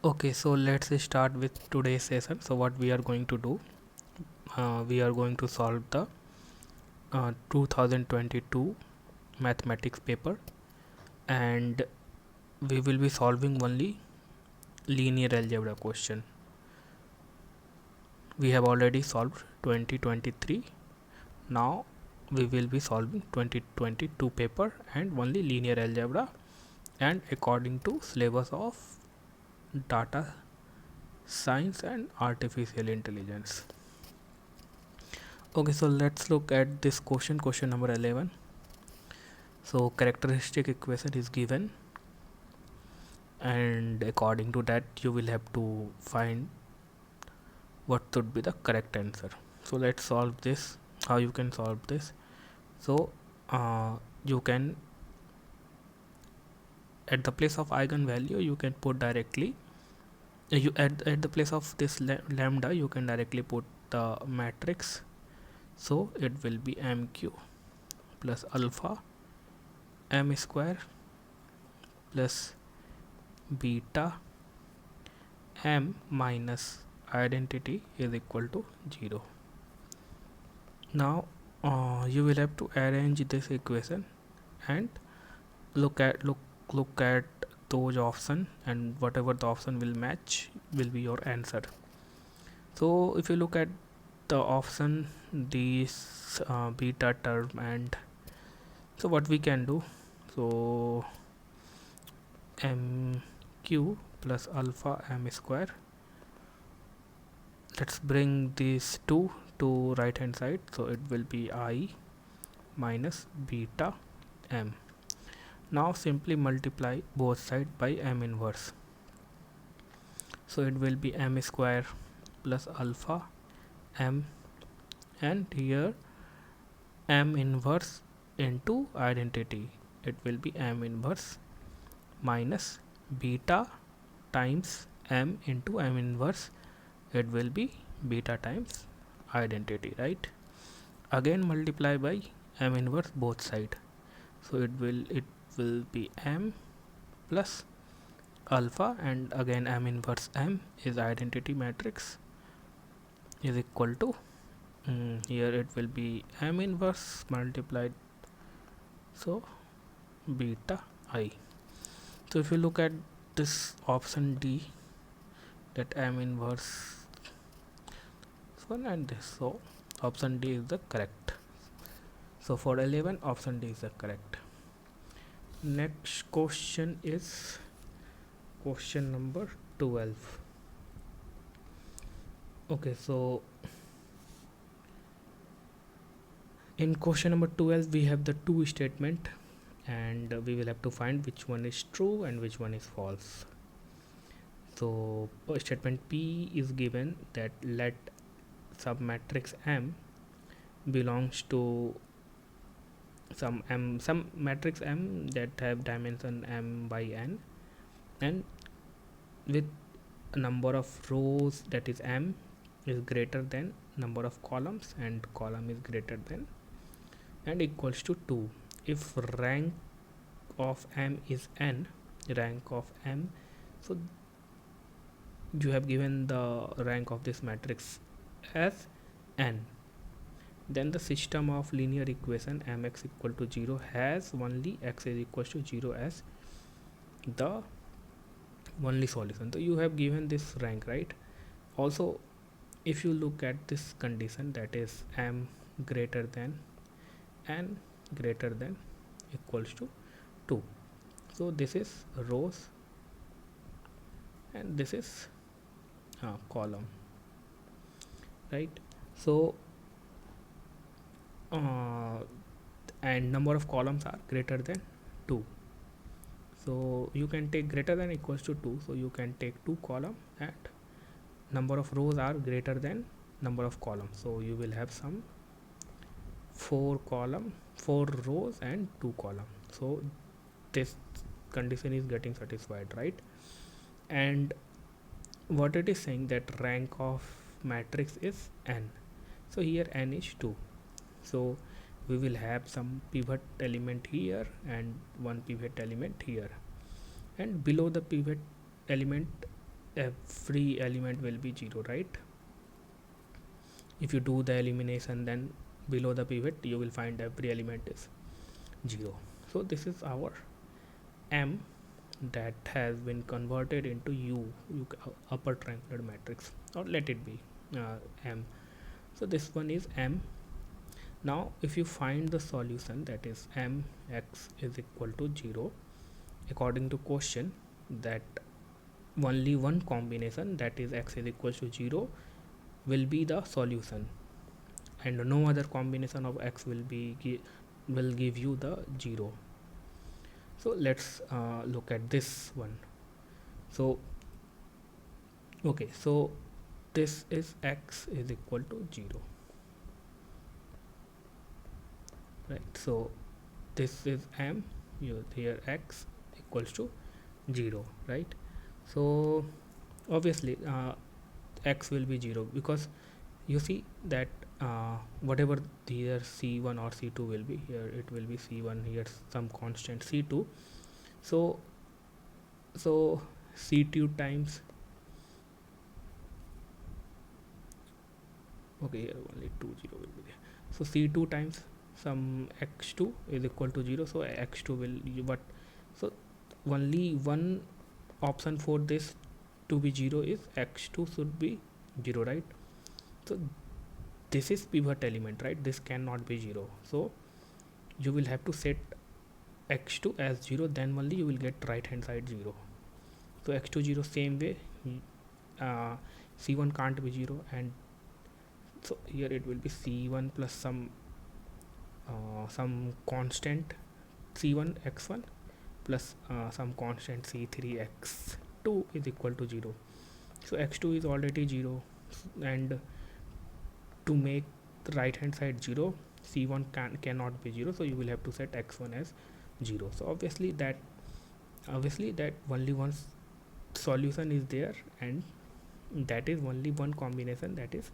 Okay, so let's start with today's session. So what we are going to do, we are going to solve the 2022 mathematics paper, and we will be solving only linear algebra question. We have already solved 2023. Now we will be solving 2022 paper and only linear algebra, and according to syllabus of data science and artificial intelligence. Okay, so let's look at this question number 11. So characteristic equation is given, and according to that you will have to find what should be the correct answer. So let's solve this. How you can solve this? So you can, at the place of eigenvalue, you can put directly, you at the place of this lambda you can directly put the matrix. So it will be mq plus alpha m square plus beta m minus identity is equal to 0. Now you will have to arrange this equation and look at those options, and whatever the option will match will be your answer. So if you look at the option, this beta term, and so what we can do, so mq plus alpha m square, let's bring these two to right hand side, so it will be I minus beta m. Now simply multiply both sides by m inverse, so it will be m square plus alpha m, and here m inverse into identity, it will be m inverse minus beta times m into m inverse, it will be beta times identity, right? Again multiply by m inverse both side, so it will be m plus alpha, and again m inverse m is identity matrix, is equal to here it will be m inverse multiplied, so beta I. So if you look at this option D, that m inverse one and this, so option D is the correct. So for 11, option D is the correct. Next question is question number 12. Okay, so in question number 12 we have the two statement, and we will have to find which one is true and which one is false. So statement P is given that let submatrix M belongs to some matrix M that have dimension m by n, and with a number of rows that is m is greater than number of columns, and column is greater than and equals to 2 if rank of m is n, rank of m, so you have given the rank of this matrix as n, then the system of linear equation mx equal to 0 has only x is equal to 0 as the only solution. So you have given this rank, right? Also if you look at this condition, that is m greater than n greater than equals to 2, so this is rows and this is column, right? So and number of columns are greater than 2, so you can take greater than equals to 2, so you can take 2 column, and number of rows are greater than number of columns, so you will have some 4 rows and 2 columns, so this condition is getting satisfied, right? And what it is saying, that rank of matrix is n, so here n is 2, so we will have some pivot element here and one pivot element here, and below the pivot element every element will be 0, right? If you do the elimination, then below the pivot you will find every element is 0. So this is our M that has been converted into upper triangular matrix, or let it be M. So this one is M. Now if you find the solution, that is mx is equal to 0, according to question, that only one combination, that is x is equal to 0, will be the solution, and no other combination of x will give you the 0. So let's look at this one. So okay, so this is x is equal to 0, right? So this is m, here x equals to 0, right? So obviously x will be 0, because you see that whatever here c1 or c2 will be, here it will be c1, here some constant c2. So c2 times, okay, here only 20 will be there. So c2 times some x2 is equal to 0. So x2 will what? So only one option for this to be 0 is x2 should be 0, right? So this is pivot element, right? This cannot be 0. So you will have to set x2 as 0, then only you will get right hand side 0. So x2 0, same way c1 can't be 0, and so here it will be c1 plus some constant c1 x1 plus some constant c3 x2 is equal to 0. So x2 is already 0, and to make the right hand side 0, c1 cannot be 0, so you will have to set x1 as 0. So obviously that only one solution is there, and that is only one combination, that is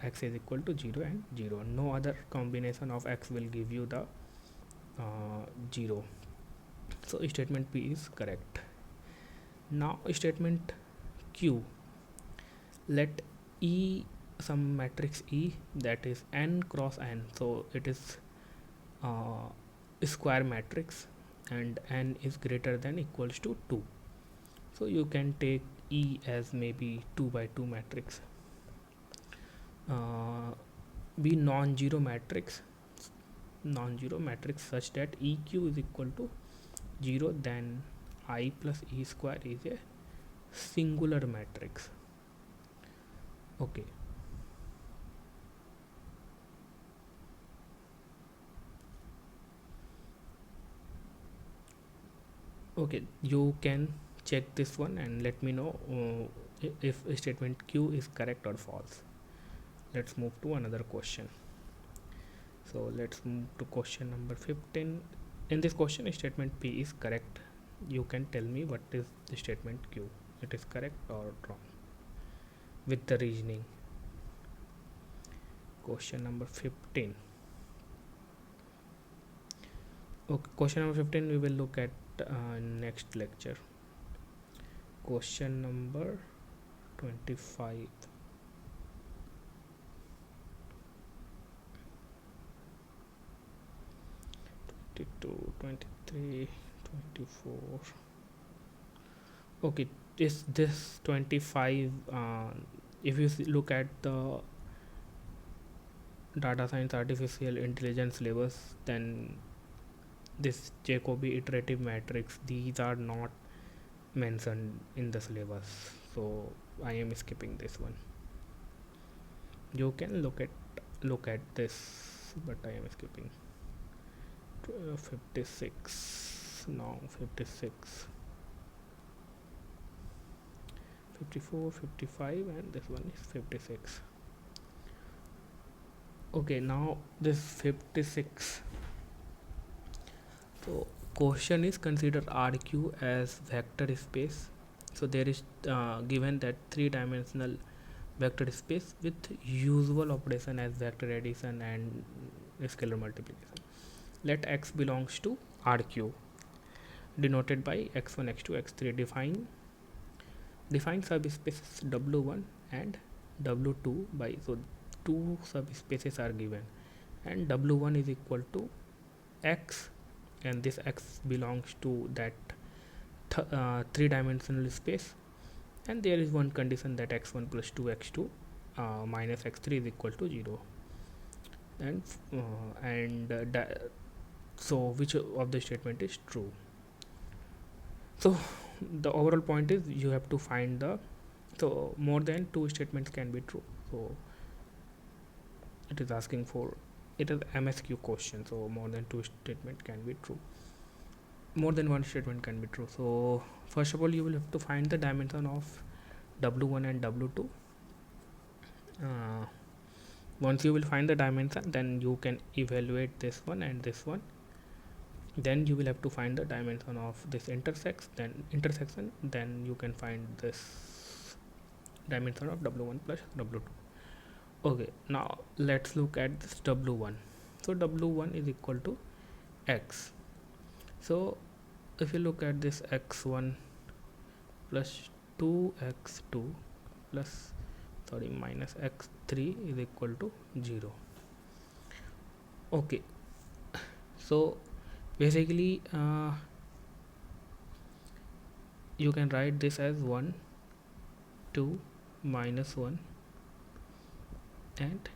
x is equal to 0 and 0. No other combination of x will give you the 0. So statement P is correct. Now statement Q, let E, some matrix E, that is n cross n, so it is square matrix, and n is greater than equals to 2. So you can take E as maybe 2 by 2 matrix, be non-zero matrix such that EQ is equal to 0, then I plus E square is a singular matrix. Okay, you can check this one and let me know if statement Q is correct or false. Let's move to another question. So let's move to question number 15. In this question, statement P is correct. You can tell me what is the statement Q. It is correct or wrong with the reasoning. Question number 15. Okay, question number 15 we will look at next lecture. Question number 25. 22, 23, 24. Okay, this 25, if you look at the data science artificial intelligence syllabus, then this Jacobi iterative matrix, these are not mentioned in the syllabus, so I am skipping this one. You can look at this, but I am skipping. 56, now 56, 54, 55, and this one is 56. Okay, now this 56. So question is, consider RQ as vector space. So there is given that 3-dimensional vector space with usual operation as vector addition and scalar multiplication. Let X belongs to RQ, denoted by x1, x2, x3. Define define subspaces w1 and w2 by, so two subspaces are given, and w1 is equal to x, and this x belongs to that three-dimensional space, and there is one condition that x1 plus 2x2 minus x3 is equal to 0, and so which of the statement is true. So the overall point is you have to find the, so more than two statements can be true, so it is asking for, it is MSQ question, so more than two statement can be true, more than one statement can be true. So first of all you will have to find the dimension of w1 and w2. Once you will find the dimension, then you can evaluate this one and this one, then you will have to find the dimension of this intersection, then you can find this dimension of w1 plus w2. Okay, now let's look at this w1. So w1 is equal to x. So if you look at this, x1 plus 2x2 plus minus x3 is equal to 0. Okay, so basically you can write this as 1 2 minus 1 and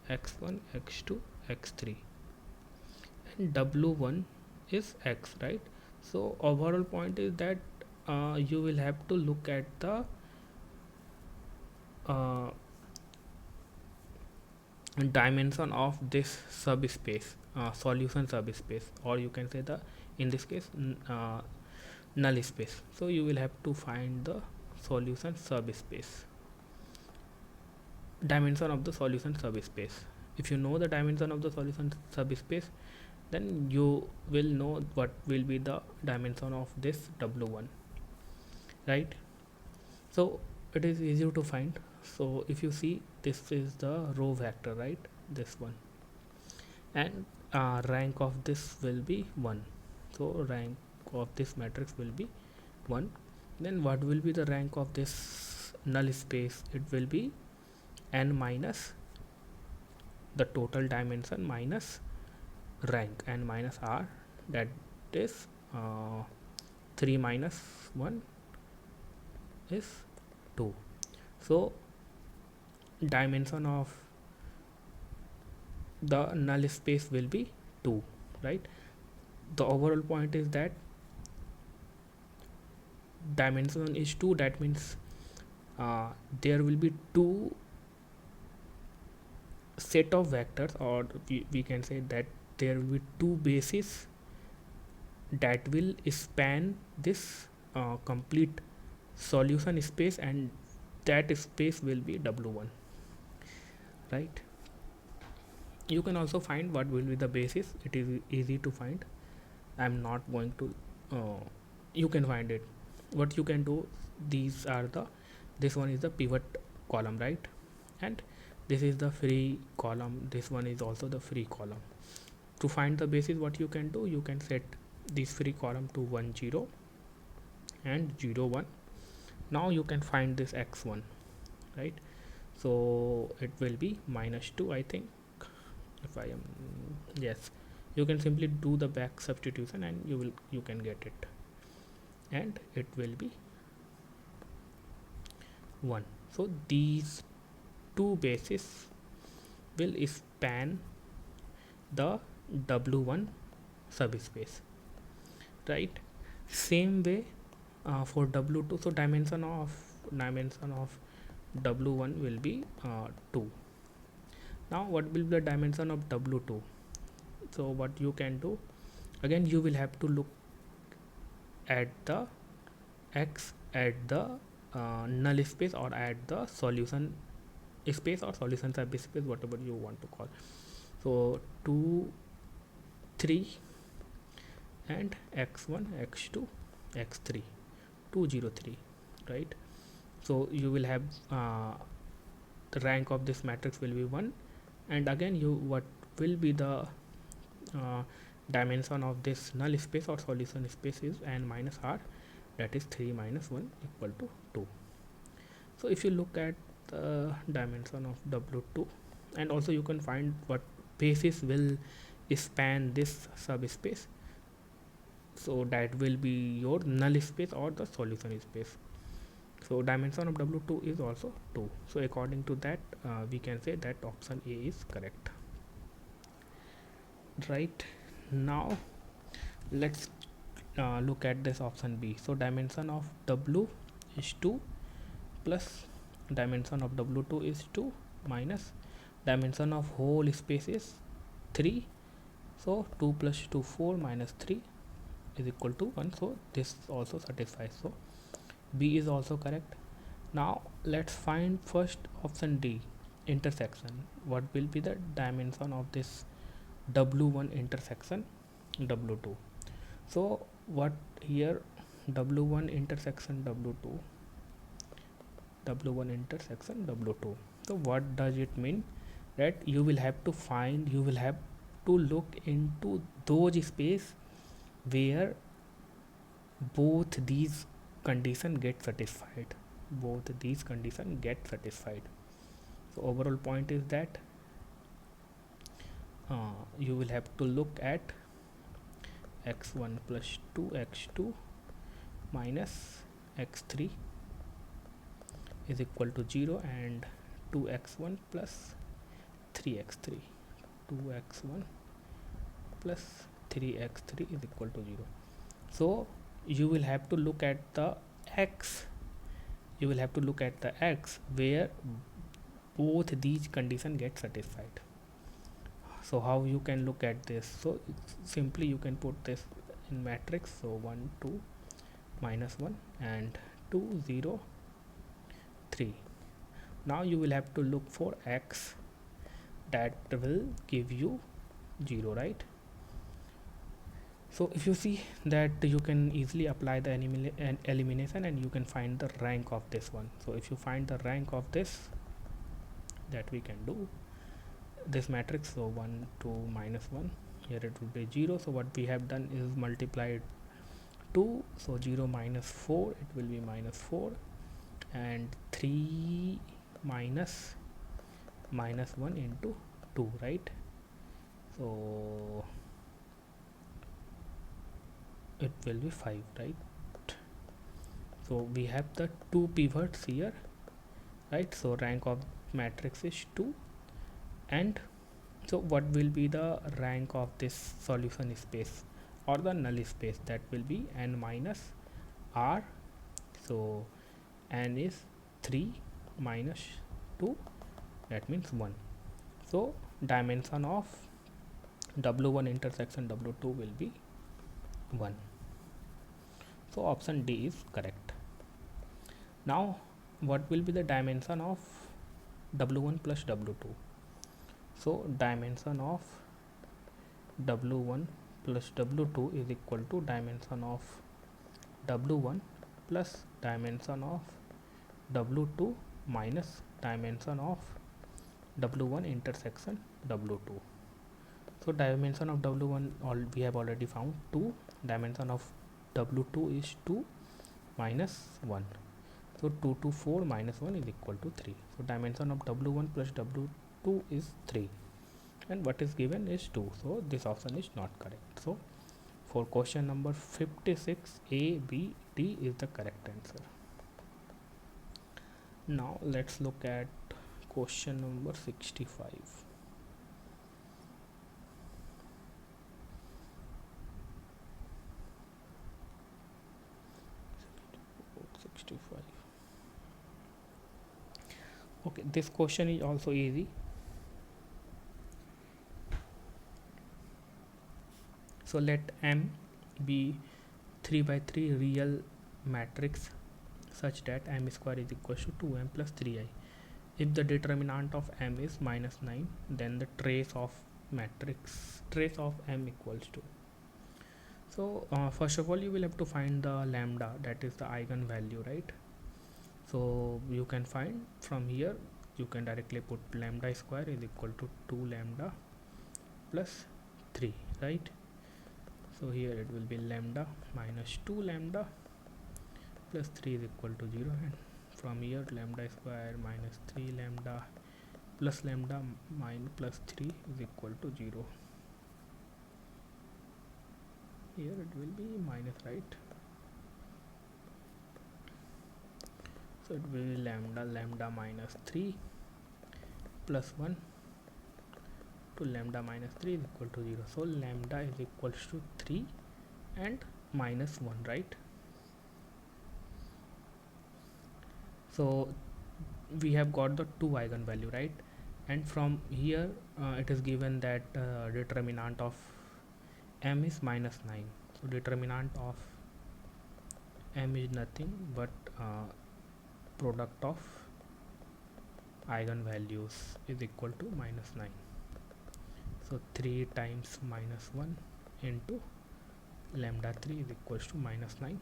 x1 x2 x3, and w1 is x, right? So overall point is that you will have to look at the dimension of this subspace, solution subspace, or you can say the, in this case, null space. So you will have to find the solution subspace, dimension of the solution subspace. If you know the dimension of the solution subspace, then you will know what will be the dimension of this w1, right? So it is easy to find. So if you see, this is the row vector, right, this one, and rank of this will be 1, so rank of this matrix will be 1. Then what will be the rank of this null space? It will be n minus the total dimension minus rank, n minus r, that is 3 minus 1 is 2. So dimension of the null space will be 2, right? The overall point is that dimension is 2, that means there will be two set of vectors, or we can say that there will be two bases that will span this complete solution space, and that space will be w1, right? You can also find what will be the basis. It is easy to find. I'm not going to you can find it. What you can do, these are the, this one is the pivot column, right, and this is the free column, this one is also the free column. To find the basis, what you can do, you can set this free column to 1 0 and 0 1. Now you can find this x1, right? So it will be minus 2, I think, if I am, yes, you can simply do the back substitution and you can get it, and it will be 1. So these two bases will span the w1 subspace, right? Same way for w2. So dimension of w1 will be 2. Now what will be the dimension of w2? So what you can do, again you will have to look at the x at the null space, or at the solution space, or solution subspace, whatever you want to call. So 2 3 and x1 x2 x3 2 0 3, right? So you will have the rank of this matrix will be 1, and again what will be the dimension of this null space or solution space is n minus r, that is 3 minus 1 equal to 2. So if you look at the dimension of W2, and also you can find what basis will span this subspace, so that will be your null space or the solution space. So dimension of W2 is also 2. So according to that, we can say that option A is correct. Right, now let's look at this option B. So dimension of W is 2 plus dimension of W2 is 2 minus dimension of whole space is 3. So 2 plus 2 4 minus 3 is equal to 1. So this also satisfies. So B is also correct. Now let's find first option D, intersection. What will be the dimension of this W1 intersection W2? So what here, W1 intersection W2, W1 intersection W2. So what does it mean? That you will have to look into those space where both these condition get satisfied. So overall point is that you will have to look at x1 plus 2x2 minus x3 is equal to 0 and 2x1 plus 3x3, 2x1 plus 3x3 is equal to 0. So you will have to look at the x, where both these conditions get satisfied. So how you can look at this? So simply you can put this in matrix. So 1 2 minus 1 and 2 0 3. Now you will have to look for x that will give you 0, right? So if you see that, you can easily apply the elimination and you can find the rank of this one. So if you find the rank of this, that we can do this matrix. So 1 2 minus 1, here it will be 0. So what we have done is multiplied 2. So 0 minus 4, it will be minus 4, and 3 minus 1 into 2, right? So it will be 5, right? So we have the 2 pivots here, right? So rank of matrix is 2. And so what will be the rank of this solution space or the null space? That will be n minus r. So n is 3 minus 2, that means 1. So dimension of W1 intersection W2 will be 1. So option D is correct. Now what will be the dimension of W1 plus W2? So dimension of W1 plus W2 is equal to dimension of W1 plus dimension of W2 minus dimension of W1 intersection W2. So dimension of W1 we have already found 2. Dimension of W2 is 2 minus 1. So 2 to 4 minus 1 is equal to 3. So dimension of W1 plus W2 is 3, and what is given is 2. So this option is not correct. So for question number 56, A, B, D is the correct answer. Now let's look at question number 65. 65. Okay, this question is also easy. So let M be 3 by 3 real matrix such that M square is equal to 2M plus 3I. If the determinant of M is minus 9, then the trace of M equals to. So first of all, you will have to find the lambda, that is the eigenvalue, right? So you can find from here, you can directly put lambda square is equal to 2 lambda plus 3, right? So here it will be lambda minus 2 lambda plus 3 is equal to 0, and from here lambda square minus 3 lambda plus lambda minus plus 3 is equal to 0. Here it will be minus, right? So it will be lambda minus 3 plus 1 to lambda minus 3 is equal to 0. So lambda is equals to 3 and minus 1, right? So we have got the two eigenvalue, right? And from here it is given that determinant of m is minus 9. So determinant of m is nothing but product of eigenvalues is equal to minus 9. So 3 times minus 1 into lambda 3 is equals to minus 9.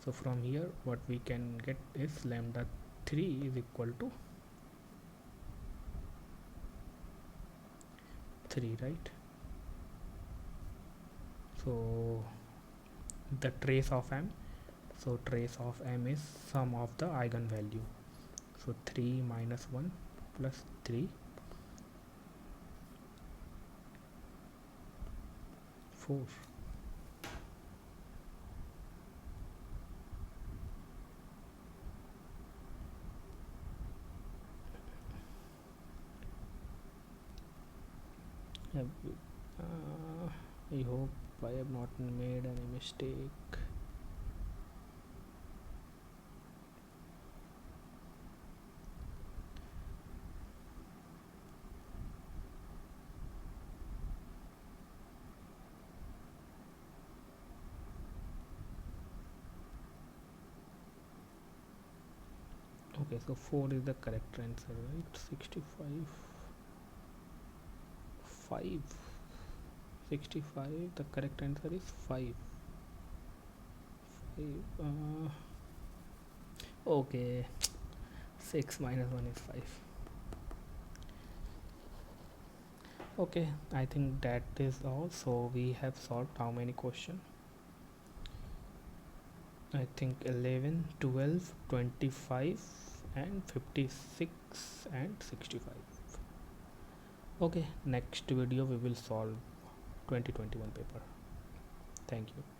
So from here what we can get is lambda 3 is equal to 3, right? So the trace of m, so trace of m is sum of the eigenvalue. So 3 minus 1 plus 3, 4. I hope I have not made any mistake. Okay, so 4 is the correct answer, right? 65, 5, 65, the correct answer is 5. 5 okay, 6 minus 1 is 5. Okay, I think that is all. So we have solved how many questions? I think 11, 12, 25 and 56 and 65. Okay, next video we will solve 2021 paper. Thank you.